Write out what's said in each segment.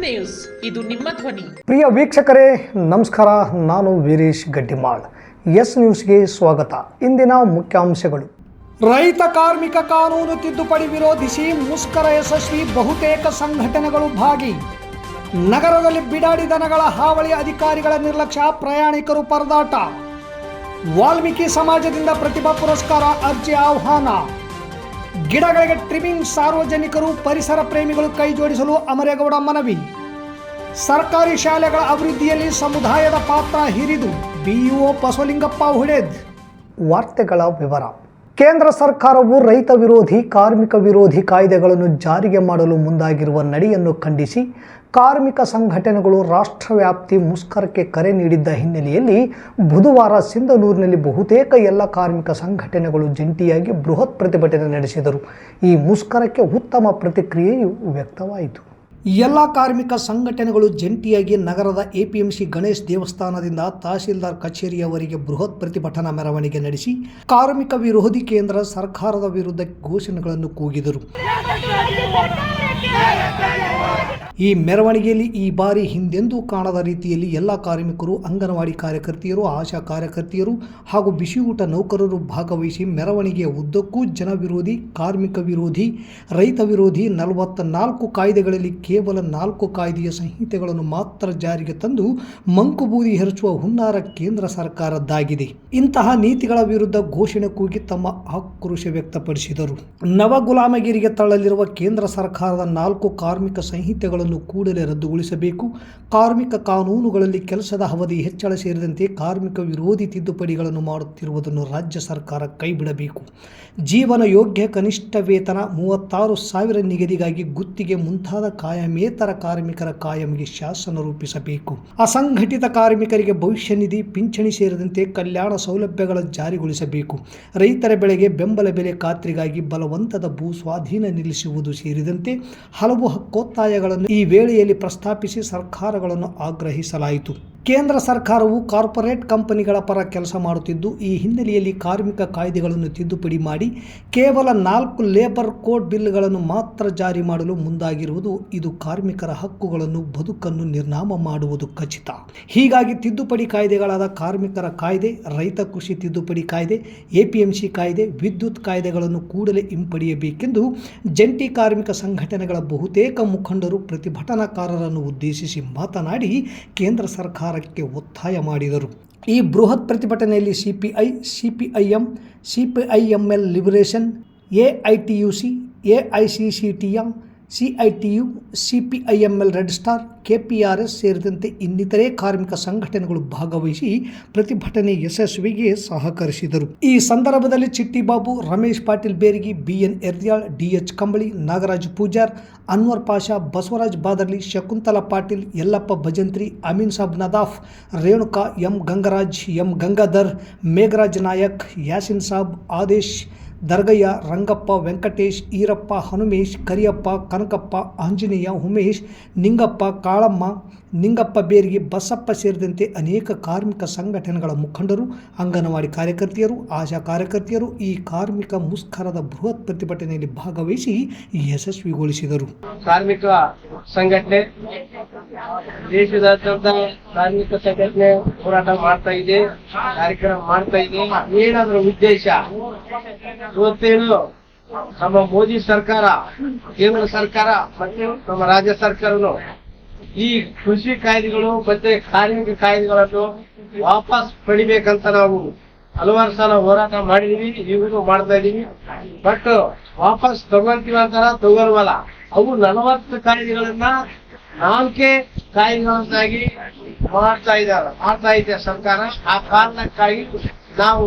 News, ಇದು ನಿಮ್ಮ ಧ್ವನಿ. ಪ್ರಿಯ ವೀಕ್ಷಕರೇ ನಮಸ್ಕಾರ, ನಾನು ವೀರೇಶ್ ಗಡ್ಡಿಮಾಳ್. ಎಸ್ ನ್ಯೂಸ್ಗೆ ಸ್ವಾಗತ. ಇಂದಿನ ಮುಖ್ಯಾಂಶಗಳು: ರೈತ ಕಾರ್ಮಿಕ ಕಾನೂನು ತಿದ್ದುಪಡಿ ವಿರೋಧಿಸಿ ಮುಷ್ಕರ ಯಶಸ್ವಿ, ಬಹುತೇಕ ಸಂಘಟನೆಗಳು ಭಾಗಿ. ನಗರದಲ್ಲಿ ಬಿಡಾಡಿ ದನಗಳ ಹಾವಳಿ, ಅಧಿಕಾರಿಗಳ ನಿರ್ಲಕ್ಷ್ಯ, ಪ್ರಯಾಣಿಕರು ಪರದಾಟ. ವಾಲ್ಮೀಕಿ ಸಮಾಜದಿಂದ ಪ್ರತಿಭಾ ಪುರಸ್ಕಾರ, ಅರ್ಜಿ ಆಹ್ವಾನ. ಗಿಡಗಳಿಗೆ ಟ್ರಿಮಿಂಗ್, ಸಾರ್ವಜನಿಕರು ಪರಿಸರ ಪ್ರೇಮಿಗಳು ಕೈ ಜೋಡಿಸಲು ಅಮರೇಗೌಡ ಮನವಿ. ಸರ್ಕಾರಿ ಶಾಲೆಗಳ ಅಭಿವೃದ್ಧಿಯಲ್ಲಿ ಸಮುದಾಯದ ಪಾತ್ರ ಹಿರಿದು, ಬಿಇಒ ಬಸವಲಿಂಗಪ್ಪ ಹುಡೇದ್. ವಾರ್ತೆಗಳ ವಿವರ. ಕೇಂದ್ರ ಸರ್ಕಾರವು ರೈತ ವಿರೋಧಿ, ಕಾರ್ಮಿಕ ವಿರೋಧಿ ಕಾಯ್ದೆಗಳನ್ನು ಜಾರಿಗೆ ಮಾಡಲು ಮುಂದಾಗಿರುವ ನಡೆಯನ್ನು ಖಂಡಿಸಿ ಕಾರ್ಮಿಕ ಸಂಘಟನೆಗಳು ರಾಷ್ಟ್ರವ್ಯಾಪ್ತಿ ಮುಷ್ಕರಕ್ಕೆ ಕರೆ ನೀಡಿದ್ದ ಹಿನ್ನೆಲೆಯಲ್ಲಿ ಬುಧವಾರ ಸಿಂಧನೂರಿನಲ್ಲಿ ಬಹುತೇಕ ಎಲ್ಲ ಕಾರ್ಮಿಕ ಸಂಘಟನೆಗಳು ಜಂಟಿಯಾಗಿ ಬೃಹತ್ ಪ್ರತಿಭಟನೆ ನಡೆಸಿದರು. ಈ ಮುಷ್ಕರಕ್ಕೆ ಉತ್ತಮ ಪ್ರತಿಕ್ರಿಯೆಯು ವ್ಯಕ್ತವಾಯಿತು. ಎಲ್ಲ ಕಾರ್ಮಿಕ ಸಂಘಟನೆಗಳು ಜಂಟಿಯಾಗಿ ನಗರದ ಎಪಿಎಂಸಿ ಗಣೇಶ್ ದೇವಸ್ಥಾನದಿಂದ ತಹಶೀಲ್ದಾರ್ ಕಚೇರಿಯವರೆಗೆ ಬೃಹತ್ ಪ್ರತಿಭಟನಾ ಮೆರವಣಿಗೆ ನಡೆಸಿ ಕಾರ್ಮಿಕ ವಿರೋಧಿ ಕೇಂದ್ರ ಸರ್ಕಾರದ ವಿರುದ್ಧ ಘೋಷಣೆಗಳನ್ನು ಕೂಗಿದರು. ಈ ಮೆರವಣಿಗೆಯಲ್ಲಿ ಈ ಬಾರಿ ಹಿಂದೆಂದೂ ಕಾಣದ ರೀತಿಯಲ್ಲಿ ಎಲ್ಲ ಕಾರ್ಮಿಕರು, ಅಂಗನವಾಡಿ ಕಾರ್ಯಕರ್ತೆಯರು, ಆಶಾ ಕಾರ್ಯಕರ್ತೆಯರು ಹಾಗೂ ಬಿಸಿಯೂಟ ನೌಕರರು ಭಾಗವಹಿಸಿ ಮೆರವಣಿಗೆಯ ಉದ್ದಕ್ಕೂ ಜನ ವಿರೋಧಿ, ಕಾರ್ಮಿಕ ವಿರೋಧಿ, ರೈತ ವಿರೋಧಿ 44 ಕಾಯ್ದೆಗಳಲ್ಲಿ ಕೇವಲ 4 ಕಾಯ್ದೆಯ ಸಂಹಿತೆಗಳನ್ನು ಮಾತ್ರ ಜಾರಿಗೆ ತಂದು ಮಂಕುಬೂದಿ ಎರಚುವ ಹುನ್ನಾರ ಕೇಂದ್ರ ಸರ್ಕಾರದ್ದಾಗಿದೆ. ಇಂತಹ ನೀತಿಗಳ ವಿರುದ್ಧ ಘೋಷಣೆ ಕೂಗಿ ತಮ್ಮ ಆಕ್ರೋಶ ವ್ಯಕ್ತಪಡಿಸಿದರು. ನವ ಗುಲಾಮಗಿರಿಗೆ ತಳ್ಳಲಿರುವ ಕೇಂದ್ರ ಸರ್ಕಾರದ 4 ಕಾರ್ಮಿಕ ಸಂಹಿತೆಗಳನ್ನು ಕೂಡಲೇ ರದ್ದುಗೊಳಿಸಬೇಕು. ಕಾರ್ಮಿಕ ಕಾನೂನುಗಳಲ್ಲಿ ಕೆಲಸದ ಅವಧಿ ಹೆಚ್ಚಳ ಸೇರಿದಂತೆ ಕಾರ್ಮಿಕ ವಿರೋಧಿ ತಿದ್ದುಪಡಿಗಳನ್ನು ಮಾಡುತ್ತಿರುವುದನ್ನು ರಾಜ್ಯ ಸರ್ಕಾರ ಕೈಬಿಡಬೇಕು. ಜೀವನ ಯೋಗ್ಯ ಕನಿಷ್ಠ ವೇತನ 36,000 ನಿಗದಿಗಾಗಿ ಗುತ್ತಿಗೆ ಮುಂತಾದ ಕಾಯಮೇತರ ಕಾರ್ಮಿಕರ ಕಾಯಂಗೆ ಶಾಸನ ರೂಪಿಸಬೇಕು. ಅಸಂಘಟಿತ ಕಾರ್ಮಿಕರಿಗೆ ಭವಿಷ್ಯ ನಿಧಿ, ಪಿಂಚಣಿ ಸೇರಿದಂತೆ ಕಲ್ಯಾಣ ಸೌಲಭ್ಯಗಳ ಜಾರಿಗೊಳಿಸಬೇಕು. ರೈತರ ಬೆಳೆಗೆ ಬೆಂಬಲ ಬೆಲೆ ಖಾತ್ರಿಗಾಗಿ ಬಲವಂತದ ಭೂ ಸ್ವಾಧೀನ ನಿಲ್ಲಿಸುವುದು ಸೇರಿದಂತೆ ಹಲವು ಹಕ್ಕೊತ್ತಾಯಗಳನ್ನು ಈ ವೇಳೆಯಲ್ಲಿ ಪ್ರಸ್ತಾಪಿಸಿ ಸರ್ಕಾರಗಳನ್ನು ಆಗ್ರಹಿಸಲಾಯಿತು. ಕೇಂದ್ರ ಸರ್ಕಾರವು ಕಾರ್ಪೊರೇಟ್ ಕಂಪನಿಗಳ ಪರ ಕೆಲಸ ಮಾಡುತ್ತಿದ್ದು, ಈ ಹಿನ್ನೆಲೆಯಲ್ಲಿ ಕಾರ್ಮಿಕ ಕಾಯ್ದೆಗಳನ್ನು ತಿದ್ದುಪಡಿ ಮಾಡಿ ಕೇವಲ 4 ಲೇಬರ್ ಕೋಡ್ ಬಿಲ್ಗಳನ್ನು ಮಾತ್ರ ಜಾರಿ ಮಾಡಲು ಮುಂದಾಗಿರುವುದು ಇದು ಕಾರ್ಮಿಕರ ಹಕ್ಕುಗಳನ್ನು, ಬದುಕನ್ನು ನಿರ್ನಾಮ ಮಾಡುವುದು ಖಚಿತ. ಹೀಗಾಗಿ ತಿದ್ದುಪಡಿ ಕಾಯ್ದೆಗಳಾದ ಕಾರ್ಮಿಕರ ಕಾಯ್ದೆ, ರೈತ ಕೃಷಿ ತಿದ್ದುಪಡಿ ಕಾಯ್ದೆ, ಎಪಿಎಂಸಿ ಕಾಯ್ದೆ, ವಿದ್ಯುತ್ ಕಾಯ್ದೆಗಳನ್ನು ಕೂಡಲೇ ಹಿಂಪಡೆಯಬೇಕೆಂದು ಜಂಟಿ ಕಾರ್ಮಿಕ ಸಂಘಟನೆಗಳ ಬಹುತೇಕ ಮುಖಂಡರು ಪ್ರತಿಭಟನಾಕಾರರನ್ನು ಉದ್ದೇಶಿಸಿ ಮಾತನಾಡಿ ಕೇಂದ್ರ ಸರ್ಕಾರಕ್ಕೆ ಒತ್ತಾಯ ಮಾಡಿದರು. ಈ ಬೃಹತ್ ಪ್ರತಿಭಟನೆಯಲ್ಲಿ CPI, CPIM, CPIML liberation, AITUC, AICCTM, CITU, CPIML red star, KPRS ಸೇರಿದಂತೆ ಇನ್ನಿತರೆ ಕಾರ್ಮಿಕ ಸಂಘಟನೆಗಳು ಭಾಗವಹಿಸಿ ಪ್ರತಿಭಟನೆ ಯಶಸ್ವಿಗೆ ಸಹಕರಿಸಿದರು. ಈ ಸಂದರ್ಭದಲ್ಲಿ ಚಿಟ್ಟಿಬಾಬು, ರಮೇಶ್ ಪಾಟೀಲ್ ಬೇರ್ಗಿ, ಬಿಎನ್ ಎರ್ದ್ಯಾಳ್, ಡಿಎಚ್ ಕಂಬಳಿ, ನಾಗರಾಜ್ ಪೂಜಾರ್, ಅನ್ವರ್ ಪಾಷಾ, ಬಸವರಾಜ್ ಬಾದರ್ಲಿ, ಶಕುಂತಲಾ ಪಾಟೀಲ್, ಯಲ್ಲಪ್ಪ ಭಜಂತ್ರಿ, ಅಮೀನ್ ಸಾಬ್ ನದಾಫ್, ರೇಣುಕಾ, ಎಂ ಗಂಗರಾಜ್, ಎಂ ಗಂಗಾಧರ್, ಮೇಘರಾಜ್ ನಾಯಕ್, ಯಾಸಿನ್ ಸಾಬ್, ಆದೇಶ್, ದರ್ಗಯ್ಯ, ರಂಗಪ್ಪ, ವೆಂಕಟೇಶ್, ಈರಪ್ಪ, ಹನುಮೇಶ್, ಕರಿಯಪ್ಪ, ಕನಕಪ್ಪ, ಆಂಜನೇಯ, ಉಮೇಶ್, ನಿಂಗಪ್ಪ, ಕಾಳಮ್ಮ, ನಿಂಗಪ್ಪ ಬೇರ್ಗಿ, ಬಸಪ್ಪ ಸೇರಿದಂತೆ ಅನೇಕ ಕಾರ್ಮಿಕ ಸಂಘಟನೆಗಳ ಮುಖಂಡರು, ಅಂಗನವಾಡಿ ಕಾರ್ಯಕರ್ತೆಯರು, ಆಶಾ ಕಾರ್ಯಕರ್ತೆಯರು ಈ ಕಾರ್ಮಿಕ ಮುಷ್ಕರದ ಬೃಹತ್ ಪ್ರತಿಭಟನೆಯಲ್ಲಿ ಭಾಗವಹಿಸಿ ಯಶಸ್ವಿಗೊಳಿಸಿದರು. ಕಾರ್ಮಿಕ ಸಂಘಟನೆ ದೇಶದಾದ್ಯಂತ ಕಾರ್ಮಿಕ ಸಂಘಟನೆ ಹೋರಾಟ ಮಾಡ್ತಾ ಇದೆ, ಕಾರ್ಯಕ್ರಮ ಮಾಡ್ತಾ ಇದೆ. ಏನಾದ್ರ ಉದ್ದೇಶ? ಇವತ್ತೇನು ನಮ್ಮ ಮೋದಿ ಸರ್ಕಾರ, ಕೇಂದ್ರ ಸರ್ಕಾರ ಮತ್ತೆ ನಮ್ಮ ರಾಜ್ಯ ಸರ್ಕಾರನು ಈ ಕೃಷಿ ಕಾಯ್ದೆಗಳು ಮತ್ತೆ ಕಾರ್ಮಿಕ ಕಾಯ್ದೆಗಳನ್ನು ವಾಪಸ್ ಪಡಿಬೇಕಂತ ನಾವು ಹಲವಾರು ಸಲ ಹೋರಾಟ ಮಾಡಿದೀವಿ, ಈಗಲೂ ಮಾಡ್ತಾ ಇದೀವಿ. ಬಟ್ ವಾಪಸ್ ತಗೊಂತೀವಿ ಅಂತಾರ, ತಗೊಳ್ವಲ್ಲ. ಅವು 40 ಕಾಯ್ದೆಗಳನ್ನ 4 ಕಾಯ್ದೆಗಳನ್ನಾಗಿ ಮಾಡ್ತಾ ಇದೆ ಸರ್ಕಾರ. ಆ ಕಾರಣಕ್ಕಾಗಿ ನಾವು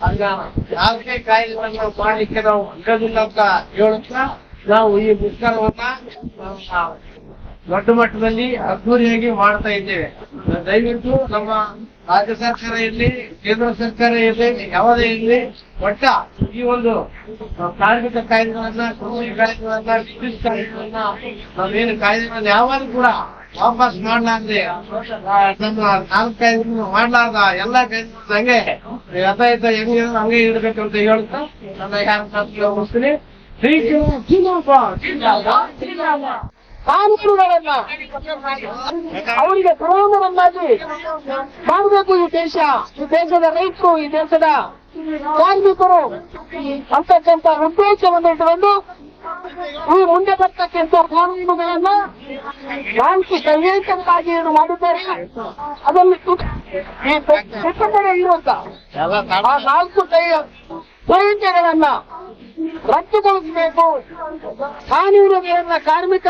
4 ಕಾಯ್ದೆಗಳನ್ನ ಮಾಡ್ಲಿಕ್ಕೆ ನಾವು ಇರೋದಿಲ್ಲ ಅಂತ ಹೇಳುತ್ತಾ ನಾವು ಈ ಮುಷ್ಕರವನ್ನ ದೊಡ್ಡ ಮಟ್ಟದಲ್ಲಿ ಅದ್ದೂರಿಯಾಗಿ ಮಾಡ್ತಾ ಇದ್ದೇವೆ. ದಯವಿಟ್ಟು ನಮ್ಮ ರಾಜ್ಯ ಸರ್ಕಾರ ಇರಲಿ, ಕೇಂದ್ರ ಸರ್ಕಾರ ಇರಲಿ, ಯಾವುದೇ ಇರಲಿ, ಒಟ್ಟ ಈ ಒಂದು ಕಾರ್ಮಿಕ ಕಾಯ್ದೆಗಳನ್ನ, ಕೃಷಿ ಕಾಯ್ದೆಗಳನ್ನ, ವಿದ್ಯುತ್ ಕಾಯ್ದೆಗಳನ್ನ, ನಾವೇನು ಕಾಯ್ದೆಗಳನ್ನ ಯಾವಾಗಲೂ ಕೂಡ ವಾಪಸ್ ಮಾಡ್ಲಾರ್ದೆ ನಮ್ಮ 4 ಕಾಯ್ದೆಗಳನ್ನು ಮಾಡ್ಲಾರ್ದ ಎಲ್ಲಾ ಕಾಯ್ದೆಗಳನ್ನ ಹಂಗೆ ಯಥಾಯಥ ಹೆಂಗೆ ಹಂಗೆ ಇಡ್ಬೇಕು ಅಂತ ಹೇಳ್ತಾ ನನ್ನ ಮುಗಿಸ್ತೀನಿ. ಕಾನೂನುಗಳನ್ನ ಅವರಿಗೆ ಪ್ರಯೋಗವನ್ನಾಗಿ ಮಾಡಬೇಕು. ಈ ದೇಶದ ರೈತರು, ಈ ದೇಶದ ಕಾರ್ಮಿಕರು ಅಂತಕ್ಕಂಥ ಉದ್ದೇಶವನ್ನು ಇಟ್ಟುಕೊಂಡು ಈ ಮುಂದೆ ಬರ್ತಕ್ಕಂಥ ಕಾನೂನುಗಳನ್ನ ನಾಲ್ಕು ದೈಹಿಕವಾಗಿ ಏನು ಮಾಡಿದ್ದಾರೆ ಅದನ್ನು ಸುತ್ತಮುತ್ತ ಇರುವಂತ ಆ ನಾಲ್ಕು ಸಂಹಿತೆಗಳನ್ನ ರದ್ದುಗೊಳಿಸಬೇಕು. ಕಾನೂನುಗಳನ್ನ ಕಾರ್ಮಿಕ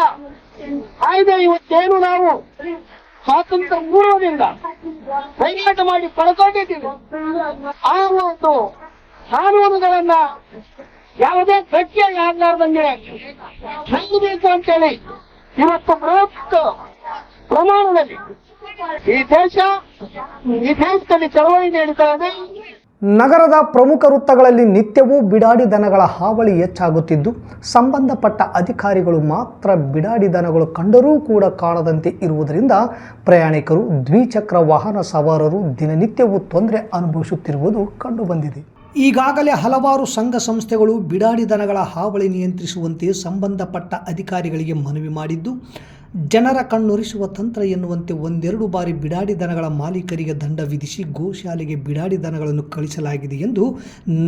ಕಾಯ್ದೆ ಇವತ್ತೇನು ನಾವು ಸ್ವಾತಂತ್ರ್ಯ ಪೂರ್ವದಿಂದ ಹೋರಾಟ ಮಾಡಿ ಪಡ್ಕೊಂಡಿದ್ದೀವಿ, ಆ ಒಂದು ಕಾನೂನುಗಳನ್ನ ಯಾವುದೇ ಗಟ್ಟಿಯ ಆಗಲಾರ್ದಂಗೆ ನಡೆಸಬೇಕು ಅಂತೇಳಿ ಇವತ್ತು ಬೃಹತ್ ಪ್ರಮಾಣದಲ್ಲಿ ಈ ದೇಶದಲ್ಲಿ ಚಳವಳಿ ನಡೀತಾ ಇದೆ. ನಗರದ ಪ್ರಮುಖ ವೃತ್ತಗಳಲ್ಲಿ ನಿತ್ಯವೂ ಬಿಡಾಡಿ ದನಗಳ ಹಾವಳಿ ಹೆಚ್ಚಾಗುತ್ತಿದ್ದು, ಸಂಬಂಧಪಟ್ಟ ಅಧಿಕಾರಿಗಳು ಮಾತ್ರ ಬಿಡಾಡಿ ದನಗಳು ಕಂಡರೂ ಕೂಡ ಕಾಣದಂತೆ ಇರುವುದರಿಂದ ಪ್ರಯಾಣಿಕರು, ದ್ವಿಚಕ್ರ ವಾಹನ ಸವಾರರು ದಿನನಿತ್ಯವೂ ತೊಂದರೆ ಅನುಭವಿಸುತ್ತಿರುವುದು ಕಂಡುಬಂದಿದೆ. ಈಗಾಗಲೇ ಹಲವಾರು ಸಂಘ ಸಂಸ್ಥೆಗಳು ಬಿಡಾಡಿ ದನಗಳ ಹಾವಳಿ ನಿಯಂತ್ರಿಸುವಂತೆ ಸಂಬಂಧಪಟ್ಟ ಅಧಿಕಾರಿಗಳಿಗೆ ಮನವಿ ಮಾಡಿದ್ದು, ಜನರ ಕಣ್ಣೊರಿಸುವ ತಂತ್ರ ಎನ್ನುವಂತೆ ಒಂದೆರಡು ಬಾರಿ ಬಿಡಾಡಿ ದನಗಳ ಮಾಲೀಕರಿಗೆ ದಂಡ ವಿಧಿಸಿ ಗೋಶಾಲೆಗೆ ಬಿಡಾಡಿ ದನಗಳನ್ನು ಕಳಿಸಲಾಗಿದೆ ಎಂದು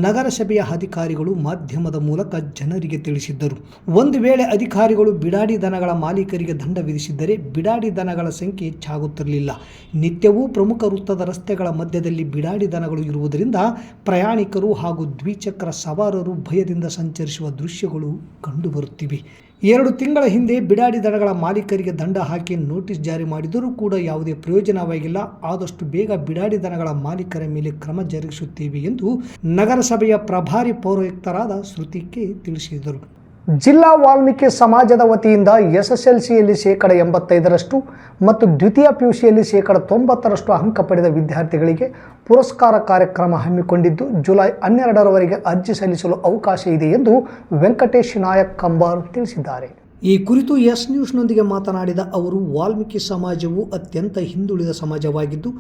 ನಗರಸಭೆಯ ಅಧಿಕಾರಿಗಳು ಮಾಧ್ಯಮದ ಮೂಲಕ ಜನರಿಗೆ ತಿಳಿಸಿದ್ದರು. ಒಂದು ವೇಳೆ ಅಧಿಕಾರಿಗಳು ಬಿಡಾಡಿ ದನಗಳ ಮಾಲೀಕರಿಗೆ ದಂಡ ವಿಧಿಸಿದ್ದರೆ ಬಿಡಾಡಿ ದನಗಳ ಸಂಖ್ಯೆ ಹೆಚ್ಚಾಗುತ್ತಿರಲಿಲ್ಲ. ನಿತ್ಯವೂ ಪ್ರಮುಖ ವೃತ್ತದ ರಸ್ತೆಗಳ ಮಧ್ಯದಲ್ಲಿ ಬಿಡಾಡಿ ದನಗಳು ಇರುವುದರಿಂದ ಪ್ರಯಾಣಿಕರು ಹಾಗೂ ದ್ವಿಚಕ್ರ ಸವಾರರು ಭಯದಿಂದ ಸಂಚರಿಸುವ ದೃಶ್ಯಗಳು ಕಂಡುಬರುತ್ತಿವೆ. 2 ತಿಂಗಳ ಹಿಂದೆ ಬಿಡಾಡಿ ದನಗಳ ಮಾಲೀಕರಿಗೆ ದಂಡ ಹಾಕಿ ನೋಟಿಸ್ ಜಾರಿ ಮಾಡಿದರೂ ಕೂಡ ಯಾವುದೇ ಪ್ರಯೋಜನವಾಗಿಲ್ಲ. ಆದಷ್ಟು ಬೇಗ ಬಿಡಾಡಿ ದನಗಳ ಮಾಲೀಕರ ಮೇಲೆ ಕ್ರಮ ಜರುಗಿಸುತ್ತೇವೆ ಎಂದು ನಗರಸಭೆಯ ಪ್ರಭಾರಿ ಪೌರಾಯುಕ್ತರಾದ ಶ್ರುತಿಕೆ ತಿಳಿಸಿದರು. ಜಿಲ್ಲಾ ವಾಲ್ಮೀಕಿ ಸಮಾಜದ ವತಿಯಿಂದ SSLCಯಲ್ಲಿ 85% ಮತ್ತು ದ್ವಿತೀಯ PUCಯಲ್ಲಿ 90% ಅಂಕ ಪಡೆದ ವಿದ್ಯಾರ್ಥಿಗಳಿಗೆ ಪುರಸ್ಕಾರ ಕಾರ್ಯಕ್ರಮ ಹಮ್ಮಿಕೊಂಡಿದ್ದು, ಜುಲೈ 12ರವರೆಗೆ ಅರ್ಜಿ ಸಲ್ಲಿಸಲು ಅವಕಾಶ ಇದೆ ಎಂದು ವೆಂಕಟೇಶ್ ನಾಯಕ್ ಕಂಬಾರ್ ತಿಳಿಸಿದ್ದಾರೆ. ಈ ಕುರಿತು ಎಸ್ ನ್ಯೂಸ್ನೊಂದಿಗೆ ಮಾತನಾಡಿದ ಅವರು, ವಾಲ್ಮೀಕಿ ಸಮಾಜವು ಅತ್ಯಂತ ಹಿಂದುಳಿದ ಸಮಾಜವಾಗಿದ್ದು,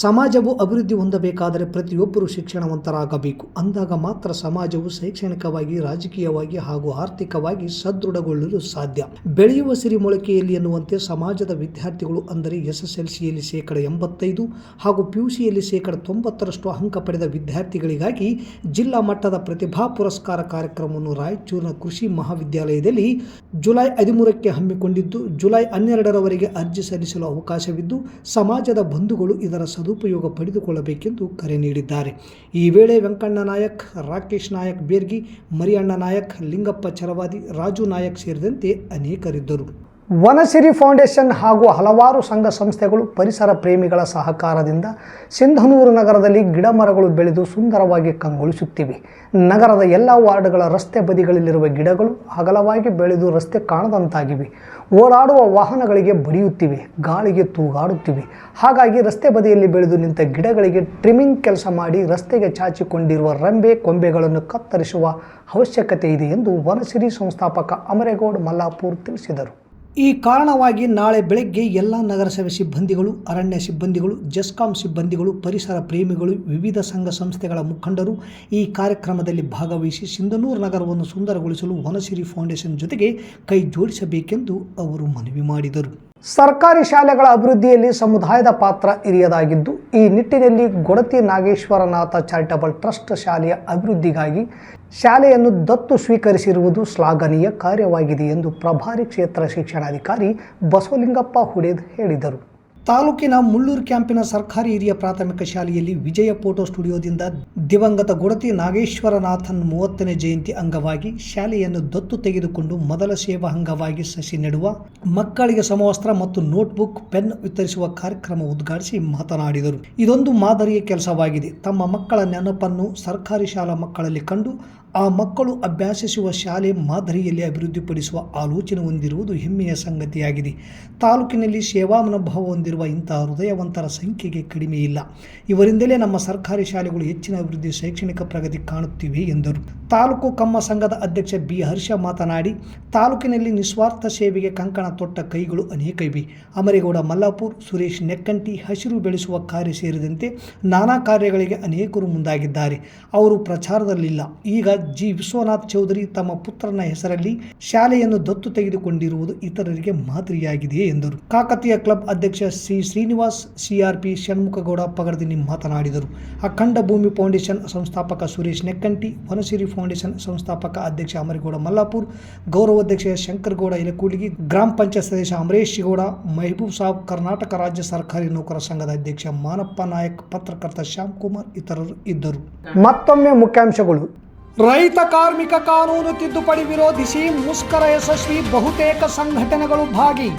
ಸಮಾಜವು ಅಭಿವೃದ್ಧಿ ಹೊಂದಬೇಕಾದರೆ ಪ್ರತಿಯೊಬ್ಬರೂ ಶಿಕ್ಷಣವಂತರಾಗಬೇಕು. ಅಂದಾಗ ಮಾತ್ರ ಸಮಾಜವು ಶೈಕ್ಷಣಿಕವಾಗಿ, ರಾಜಕೀಯವಾಗಿ ಹಾಗೂ ಆರ್ಥಿಕವಾಗಿ ಸದೃಢಗೊಳ್ಳಲು ಸಾಧ್ಯ. ಬೆಳೆಯುವ ಸಿರಿಮೊಳಕೆಯಲ್ಲಿ ಎನ್ನುವಂತೆ ಸಮಾಜದ ವಿದ್ಯಾರ್ಥಿಗಳು ಅಂದರೆ SSLCಯಲ್ಲಿ 85% ಹಾಗೂ PUCಯಲ್ಲಿ 90% ಅಂಕ ಪಡೆದ ವಿದ್ಯಾರ್ಥಿಗಳಿಗಾಗಿ ಜಿಲ್ಲಾ ಮಟ್ಟದ ಪ್ರತಿಭಾ ಪುರಸ್ಕಾರ ಕಾರ್ಯಕ್ರಮವನ್ನು ರಾಯಚೂರಿನ ಕೃಷಿ ಮಹಾವಿದ್ಯಾಲಯದಲ್ಲಿ ಜುಲೈ 13ಕ್ಕೆ ಹಮ್ಮಿಕೊಂಡಿದ್ದು, ಜುಲೈ 12ರವರೆಗೆ ಅರ್ಜಿ ಸಲ್ಲಿಸಲು ಅವಕಾಶವಿದ್ದು, ಸಮಾಜದ ಬಂಧುಗಳು ಇದರ ಸದುಪಯೋಗ ಪಡೆದುಕೊಳ್ಳಬೇಕೆಂದು ಕರೆ ನೀಡಿದ್ದಾರೆ. ಈ ವೇಳೆ ವೆಂಕಣ್ಣ ನಾಯಕ್, ರಾಕೇಶ್ ನಾಯಕ್ ಬೇರ್ಗಿ, ಮರಿಯಣ್ಣ ನಾಯಕ್, ಲಿಂಗಪ್ಪ ಚರವಾದಿ, ರಾಜು ನಾಯಕ್ ಸೇರಿದಂತೆ ಅನೇಕರಿದ್ದರು. ವನಸಿರಿ ಫೌಂಡೇಶನ್ ಹಾಗೂ ಹಲವಾರು ಸಂಘ ಸಂಸ್ಥೆಗಳು ಪರಿಸರ ಪ್ರೇಮಿಗಳ ಸಹಕಾರದಿಂದ ಸಿಂಧನೂರು ನಗರದಲ್ಲಿ ಗಿಡ ಮರಗಳು ಬೆಳೆದು ಸುಂದರವಾಗಿ ಕಂಗೊಳಿಸುತ್ತಿವೆ. ನಗರದ ಎಲ್ಲ ವಾರ್ಡ್ಗಳ ರಸ್ತೆ ಬದಿಗಳಲ್ಲಿರುವ ಗಿಡಗಳು ಅಗಲವಾಗಿ ಬೆಳೆದು ರಸ್ತೆ ಕಾಣದಂತಾಗಿವೆ. ಓಡಾಡುವ ವಾಹನಗಳಿಗೆ ಬಡಿಯುತ್ತಿವೆ, ಗಾಳಿಗೆ ತೂಗಾಡುತ್ತಿವೆ. ಹಾಗಾಗಿ ರಸ್ತೆ ಬದಿಯಲ್ಲಿ ಬೆಳೆದು ನಿಂತ ಗಿಡಗಳಿಗೆ ಟ್ರಿಮ್ಮಿಂಗ್ ಕೆಲಸ ಮಾಡಿ ರಸ್ತೆಗೆ ಚಾಚಿಕೊಂಡಿರುವ ರೆಂಬೆ ಕೊಂಬೆಗಳನ್ನು ಕತ್ತರಿಸುವ ಅವಶ್ಯಕತೆ ಇದೆ ಎಂದು ವನಸಿರಿ ಸಂಸ್ಥಾಪಕ ಅಮರೇಗೌಡ ಮಲ್ಲಾಪುರ್ ತಿಳಿಸಿದರು. ಈ ಕಾರಣವಾಗಿ ನಾಳೆ ಬೆಳಗ್ಗೆ ಎಲ್ಲ ನಗರಸಭೆ ಸಿಬ್ಬಂದಿಗಳು, ಅರಣ್ಯ ಸಿಬ್ಬಂದಿಗಳು, ಜೆಸ್ಕಾಂ ಸಿಬ್ಬಂದಿಗಳು, ಪರಿಸರ ಪ್ರೇಮಿಗಳು, ವಿವಿಧ ಸಂಘ ಸಂಸ್ಥೆಗಳ ಮುಖಂಡರು ಈ ಕಾರ್ಯಕ್ರಮದಲ್ಲಿ ಭಾಗವಹಿಸಿ ಸಿಂಧನೂರು ನಗರವನ್ನು ಸುಂದರಗೊಳಿಸಲು ವನಸಿರಿ ಫೌಂಡೇಶನ್ ಜೊತೆಗೆ ಕೈ ಜೋಡಿಸಬೇಕೆಂದು ಅವರು ಮನವಿ ಮಾಡಿದರು. ಸರ್ಕಾರಿ ಶಾಲೆಗಳ ಅಭಿವೃದ್ಧಿಯಲ್ಲಿ ಸಮುದಾಯದ ಪಾತ್ರ ಹಿರಿಯದಾಗಿದ್ದು, ಈ ನಿಟ್ಟಿನಲ್ಲಿ ಗೊಡತಿ ನಾಗೇಶ್ವರನಾಥ ಚಾರಿಟಬಲ್ ಟ್ರಸ್ಟ್ ಶಾಲೆಯ ಅಭಿವೃದ್ಧಿಗಾಗಿ ಶಾಲೆಯನ್ನು ದತ್ತು ಸ್ವೀಕರಿಸಿರುವುದು ಶ್ಲಾಘನೀಯ ಕಾರ್ಯವಾಗಿದೆ ಎಂದು ಪ್ರಭಾರಿ ಕ್ಷೇತ್ರ ಶಿಕ್ಷಣಾಧಿಕಾರಿ ಬಸವಲಿಂಗಪ್ಪ ಹುಡೇದ್ ಹೇಳಿದರು. ತಾಲೂಕಿನ ಮುಳ್ಳೂರು ಕ್ಯಾಂಪಿನ ಸರ್ಕಾರಿ ಹಿರಿಯ ಪ್ರಾಥಮಿಕ ಶಾಲೆಯಲ್ಲಿ ವಿಜಯ ಫೋಟೋ ಸ್ಟುಡಿಯೋದಿಂದ ದಿವಂಗತ ಗೊಡತಿ ನಾಗೇಶ್ವರನಾಥನ್ 30ನೇ ಜಯಂತಿ ಅಂಗವಾಗಿ ಶಾಲೆಯನ್ನು ದತ್ತು ತೆಗೆದುಕೊಂಡು ಮೊದಲ ಸೇವಾ ಅಂಗವಾಗಿ ಸಸಿ ನೆಡುವ, ಮಕ್ಕಳಿಗೆ ಸಮವಸ್ತ್ರ ಮತ್ತು ನೋಟ್ಬುಕ್, ಪೆನ್ ವಿತರಿಸುವ ಕಾರ್ಯಕ್ರಮ ಉದ್ಘಾಟಿಸಿ ಮಾತನಾಡಿದರು. ಇದೊಂದು ಮಾದರಿಯ ಕೆಲಸವಾಗಿದೆ. ತಮ್ಮ ಮಕ್ಕಳ ನೆನಪನ್ನು ಸರ್ಕಾರಿ ಶಾಲಾ ಮಕ್ಕಳಲ್ಲಿ ಕಂಡು ಆ ಮಕ್ಕಳು ಅಭ್ಯಾಸಿಸುವ ಶಾಲೆ ಮಾದರಿಯಲ್ಲಿ ಅಭಿವೃದ್ಧಿಪಡಿಸುವ ಆಲೋಚನೆ ಹೊಂದಿರುವುದು ಹೆಮ್ಮೆಯ ಸಂಗತಿಯಾಗಿದೆ. ತಾಲೂಕಿನಲ್ಲಿ ಸೇವಾ ಮನೋಭಾವ ಹೊಂದಿರುವ ಹೊಂದಿರುವ ಇಂತಹ ಹೃದಯವಂತರ ಸಂಖ್ಯೆಗೆ ಕಡಿಮೆ ಇಲ್ಲ. ಇವರಿಂದಲೇ ನಮ್ಮ ಸರ್ಕಾರಿ ಶಾಲೆಗಳು ಹೆಚ್ಚಿನ ಅಭಿವೃದ್ಧಿ, ಶೈಕ್ಷಣಿಕ ಪ್ರಗತಿ ಕಾಣುತ್ತಿವೆ ಎಂದರು. ತಾಲೂಕು ಕಮ್ಮ ಸಂಘದ ಅಧ್ಯಕ್ಷ ಬಿ ಹರ್ಷ ಮಾತನಾಡಿ, ತಾಲೂಕಿನಲ್ಲಿ ನಿಸ್ವಾರ್ಥ ಸೇವೆಗೆ ಕಂಕಣ ತೊಟ್ಟ ಕೈಗಳು ಅನೇಕ ಇವೆ. ಅಮರೇಗೌಡ ಮಲ್ಲಾಪುರ್, ಸುರೇಶ್ ನೆಕ್ಕಂಟಿ ಹಸಿರು ಬೆಳೆಸುವ ಕಾರ್ಯ ಸೇರಿದಂತೆ ನಾನಾ ಕಾರ್ಯಗಳಿಗೆ ಅನೇಕರು ಮುಂದಾಗಿದ್ದಾರೆ. ಅವರು ಪ್ರಚಾರದಲ್ಲಿಲ್ಲ. ಈಗ ಜಿ ವಿಶ್ವನಾಥ್ ಚೌಧರಿ ತಮ್ಮ ಪುತ್ರನ ಹೆಸರಲ್ಲಿ ಶಾಲೆಯನ್ನು ದತ್ತು ತೆಗೆದುಕೊಂಡಿರುವುದು ಇತರರಿಗೆ ಮಾದರಿಯಾಗಿದೆ ಎಂದರು. ಕಾಕತೀಯ ಕ್ಲಬ್ ಅಧ್ಯಕ್ಷ ಸಿ ಶ್ರೀನಿವಾಸ್, ಸಿಆರ್ಪಿ ಷಣ್ಮುಖಗೌಡ ಪಗಡದಿನಿ ಮಾತನಾಡಿದರು. ಅಖಂಡ ಭೂಮಿ ಫೌಂಡೇಶನ್ ಸಂಸ್ಥಾಪಕ ಸುರೇಶ್ ನೆಕ್ಕಂಟಿ, ವನಸಿರಿ ಫೌಂಡೇಶನ್ ಸಂಸ್ಥಾಪಕ ಅಧ್ಯಕ್ಷ ಅಮರೇಗೌಡ ಮಲ್ಲಾಪುರ್, ಗೌರವಾಧ್ಯಕ್ಷ ಶಂಕರಗೌಡ ಇಲಕೂಲಿಗಿ, ಗ್ರಾಮ ಪಂಚಾಯತ್ ಸದಸ್ಯ ಅಮರೇಶ್ ಗೌಡ, ಮೆಹಬೂಬ್ ಸಾಬ್, ಕರ್ನಾಟಕ ರಾಜ್ಯ ಸರ್ಕಾರಿ ನೌಕರ ಸಂಘದ ಅಧ್ಯಕ್ಷ ಮಾನಪ್ಪ ನಾಯಕ್, ಪತ್ರಕರ್ತ ಶ್ಯಾಮ್ ಕುಮಾರ್ ಇತರರು ಇದ್ದರು. ಮತ್ತೊಮ್ಮೆ ಮುಖ್ಯಾಂಶಗಳು. ರೈತ ಕಾರ್ಮಿಕ ಕಾನೂನು ತಿದ್ದುಪಡಿ ವಿರೋಧಿಸಿ ಮುಷ್ಕರ ಯಶಸ್ವಿ, ಬಹುತೇಕ ಸಂಘಟನೆಗಳು ಭಾಗಿ.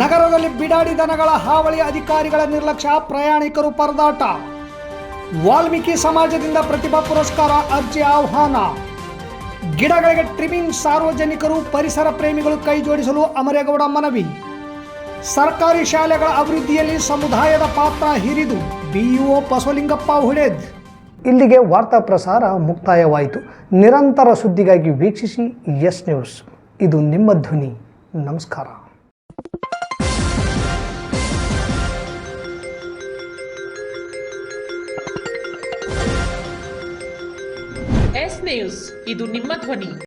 ನಗರದಲ್ಲಿ ಬಿಡಾಡಿ ದನಗಳ ಹಾವಳಿ, ಅಧಿಕಾರಿಗಳ ನಿರ್ಲಕ್ಷ್ಯ, ಪ್ರಯಾಣಿಕರು ಪರದಾಟ. ವಾಲ್ಮೀಕಿ ಸಮಾಜದಿಂದ ಪ್ರತಿಭಾ ಪುರಸ್ಕಾರ ಅರ್ಜಿ ಆಹ್ವಾನ. ಗಿಡಗಳಿಗೆ ಟ್ರಿಮಿಂಗ್, ಸಾರ್ವಜನಿಕರು ಪರಿಸರ ಪ್ರೇಮಿಗಳು ಕೈ ಜೋಡಿಸಲು ಅಮರೇಗೌಡ ಮನವಿ. ಸರ್ಕಾರಿ ಶಾಲೆಗಳ ಅಭಿವೃದ್ಧಿಯಲ್ಲಿ ಸಮುದಾಯದ ಪಾತ್ರ ಹಿರಿದು, ಬಿಇಒ ಬಸವಲಿಂಗಪ್ಪ ಹುಡೇದ್. ಇಲ್ಲಿಗೆ ವಾರ್ತಾ ಪ್ರಸಾರ ಮುಕ್ತಾಯವಾಯಿತು. ನಿರಂತರ ಸುದ್ದಿಗಾಗಿ ವೀಕ್ಷಿಸಿ ಎಸ್ ನ್ಯೂಸ್. ಇದು ನಿಮ್ಮ ಧ್ವನಿ. ನಮಸ್ಕಾರ. ಎಸ್ ನ್ಯೂಸ್, ಇದು ನಿಮ್ಮ ಧ್ವನಿ.